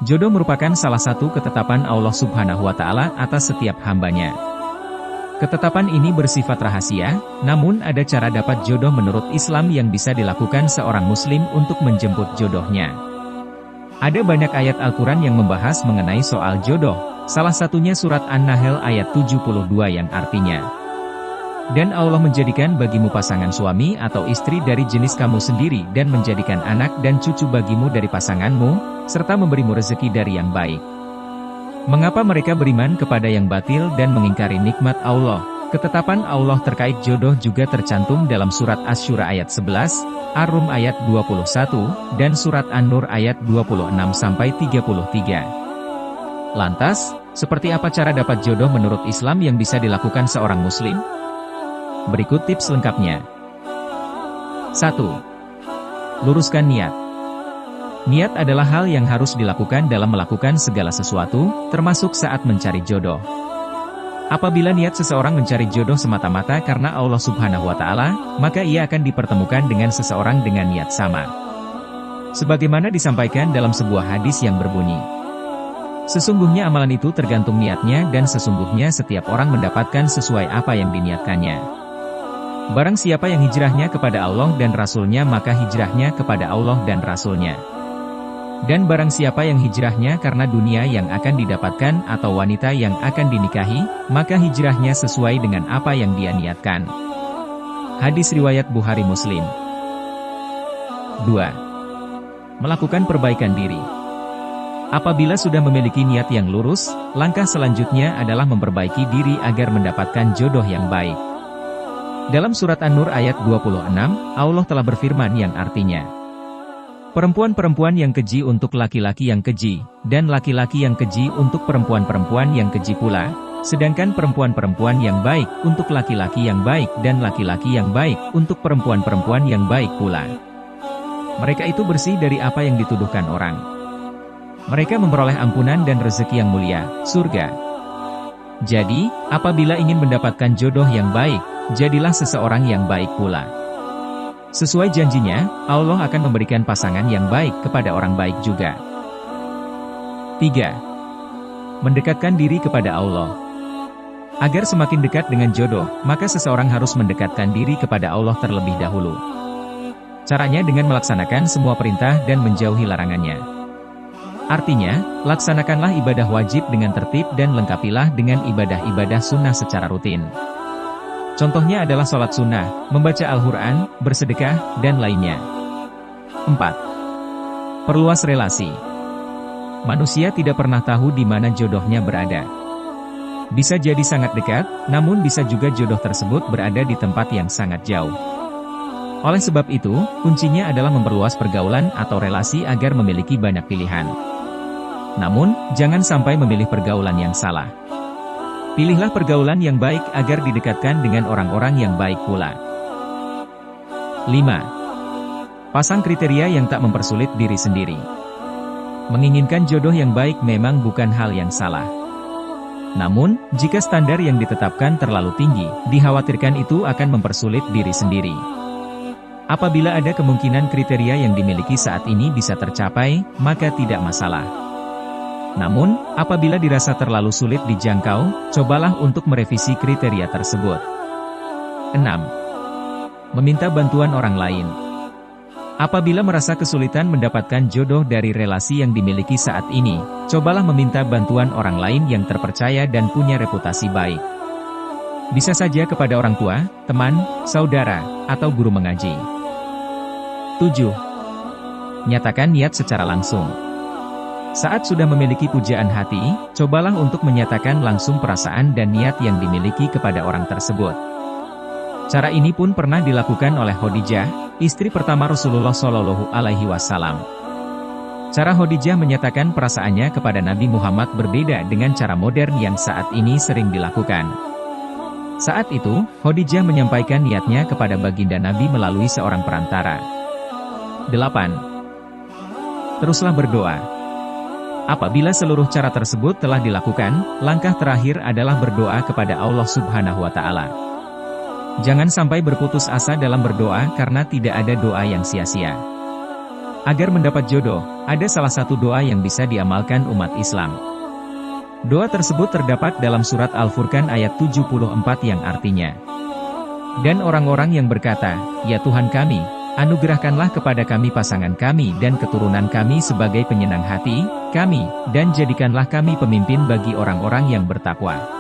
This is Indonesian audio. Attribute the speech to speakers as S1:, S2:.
S1: Jodoh merupakan salah satu ketetapan Allah Subhanahu wa Ta'ala atas setiap hambanya. Ketetapan ini bersifat rahasia, namun ada cara dapat jodoh menurut Islam yang bisa dilakukan seorang Muslim untuk menjemput jodohnya. Ada banyak ayat Al-Quran yang membahas mengenai soal jodoh, salah satunya surat An-Nahl ayat 72 yang artinya, "Dan Allah menjadikan bagimu pasangan suami atau istri dari jenis kamu sendiri dan menjadikan anak dan cucu bagimu dari pasanganmu, serta memberimu rezeki dari yang baik." Mengapa mereka beriman kepada yang batil dan mengingkari nikmat Allah? Ketetapan Allah terkait jodoh juga tercantum dalam surat Asy-Syura ayat 11, Ar-Rum ayat 21, dan surat An-Nur ayat 26-33. Lantas, seperti apa cara dapat jodoh menurut Islam yang bisa dilakukan seorang Muslim? Berikut tips lengkapnya. 1. Luruskan niat. Niat adalah hal yang harus dilakukan dalam melakukan segala sesuatu, termasuk saat mencari jodoh. Apabila niat seseorang mencari jodoh semata-mata karena Allah Subhanahu wa Ta'ala, maka ia akan dipertemukan dengan seseorang dengan niat sama. Sebagaimana disampaikan dalam sebuah hadis yang berbunyi, "Sesungguhnya amalan itu tergantung niatnya dan sesungguhnya setiap orang mendapatkan sesuai apa yang diniatkannya. Barang siapa yang hijrahnya kepada Allah dan Rasul-Nya maka hijrahnya kepada Allah dan Rasul-Nya. Dan barang siapa yang hijrahnya karena dunia yang akan didapatkan atau wanita yang akan dinikahi, maka hijrahnya sesuai dengan apa yang dia niatkan." Hadis riwayat Bukhari Muslim. 2. Melakukan perbaikan diri. Apabila sudah memiliki niat yang lurus, langkah selanjutnya adalah memperbaiki diri agar mendapatkan jodoh yang baik. Dalam surat An-Nur ayat 26, Allah telah berfirman yang artinya, "Perempuan-perempuan yang keji untuk laki-laki yang keji, dan laki-laki yang keji untuk perempuan-perempuan yang keji pula, sedangkan perempuan-perempuan yang baik untuk laki-laki yang baik dan laki-laki yang baik untuk perempuan-perempuan yang baik pula. Mereka itu bersih dari apa yang dituduhkan orang. Mereka memperoleh ampunan dan rezeki yang mulia, surga." Jadi, apabila ingin mendapatkan jodoh yang baik, jadilah seseorang yang baik pula. Sesuai janjinya, Allah akan memberikan pasangan yang baik kepada orang baik juga. 3. Mendekatkan diri kepada Allah. Agar semakin dekat dengan jodoh, maka seseorang harus mendekatkan diri kepada Allah terlebih dahulu. Caranya dengan melaksanakan semua perintah dan menjauhi larangannya. Artinya, laksanakanlah ibadah wajib dengan tertib dan lengkapilah dengan ibadah-ibadah sunnah secara rutin. Contohnya adalah sholat sunnah, membaca Al-Quran, bersedekah, dan lainnya. 4. Perluas relasi. Manusia tidak pernah tahu di mana jodohnya berada. Bisa jadi sangat dekat, namun bisa juga jodoh tersebut berada di tempat yang sangat jauh. Oleh sebab itu, kuncinya adalah memperluas pergaulan atau relasi agar memiliki banyak pilihan. Namun, jangan sampai memilih pergaulan yang salah. Pilihlah pergaulan yang baik agar didekatkan dengan orang-orang yang baik pula. 5. Pasang kriteria yang tak mempersulit diri sendiri. Menginginkan jodoh yang baik memang bukan hal yang salah. Namun, jika standar yang ditetapkan terlalu tinggi, dikhawatirkan itu akan mempersulit diri sendiri. Apabila ada kemungkinan kriteria yang dimiliki saat ini bisa tercapai, maka tidak masalah. Namun, apabila dirasa terlalu sulit dijangkau, cobalah untuk merevisi kriteria tersebut. 6. Meminta bantuan orang lain. Apabila merasa kesulitan mendapatkan jodoh dari relasi yang dimiliki saat ini, cobalah meminta bantuan orang lain yang terpercaya dan punya reputasi baik. Bisa saja kepada orang tua, teman, saudara, atau guru mengaji. 7. Nyatakan niat secara langsung. Saat sudah memiliki pujaan hati, cobalah untuk menyatakan langsung perasaan dan niat yang dimiliki kepada orang tersebut. Cara ini pun pernah dilakukan oleh Khadijah, istri pertama Rasulullah Shallallahu Alaihi Wasallam. Cara Khadijah menyatakan perasaannya kepada Nabi Muhammad berbeda dengan cara modern yang saat ini sering dilakukan. Saat itu, Khadijah menyampaikan niatnya kepada baginda Nabi melalui seorang perantara. 8. Teruslah berdoa. Apabila seluruh cara tersebut telah dilakukan, langkah terakhir adalah berdoa kepada Allah Subhanahu wa Ta'ala. Jangan sampai berputus asa dalam berdoa karena tidak ada doa yang sia-sia. Agar mendapat jodoh, ada salah satu doa yang bisa diamalkan umat Islam. Doa tersebut terdapat dalam surat Al-Furqan ayat 74 yang artinya, "Dan orang-orang yang berkata, Ya Tuhan kami, anugerahkanlah kepada kami pasangan kami dan keturunan kami sebagai penyenang hati kami, dan jadikanlah kami pemimpin bagi orang-orang yang bertakwa."